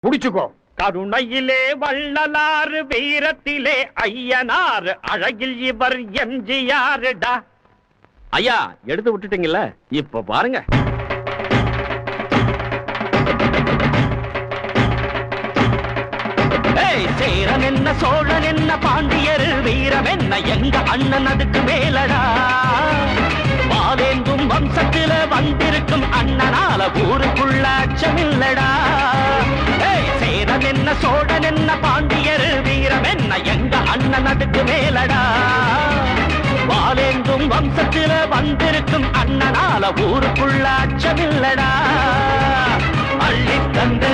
புடிச்சுக்கோ. கருணையிலே வள்ளலாறு, வீரத்திலே ஐயனார், அழகில் இவர் எம்ஜிஆர்டா. ஐயா எடுத்து விட்டுட்டீங்கல்ல, இப்ப பாருங்க. சேரன் என்ன, சோழன் என்ன, பாண்டியர் வீரம் என்ன, எங்க அண்ணன் அதுக்கு மேலடா. வாவேந்தும் வம்சத்தில வந்திருக்கும் அண்ணனால ஊருக்குள்ள அச்சமில்லடா. சேரன் என்ன, சோழன் என்ன, பாண்டியர் வீரம் என்ன, எங்க அண்ணன் அதுக்கு மேலடா. வாவேந்தும் வம்சத்தில வந்திருக்கும் அண்ணனால ஊருக்குள்ள அச்சமில்லடா. அள்ளித்தந்து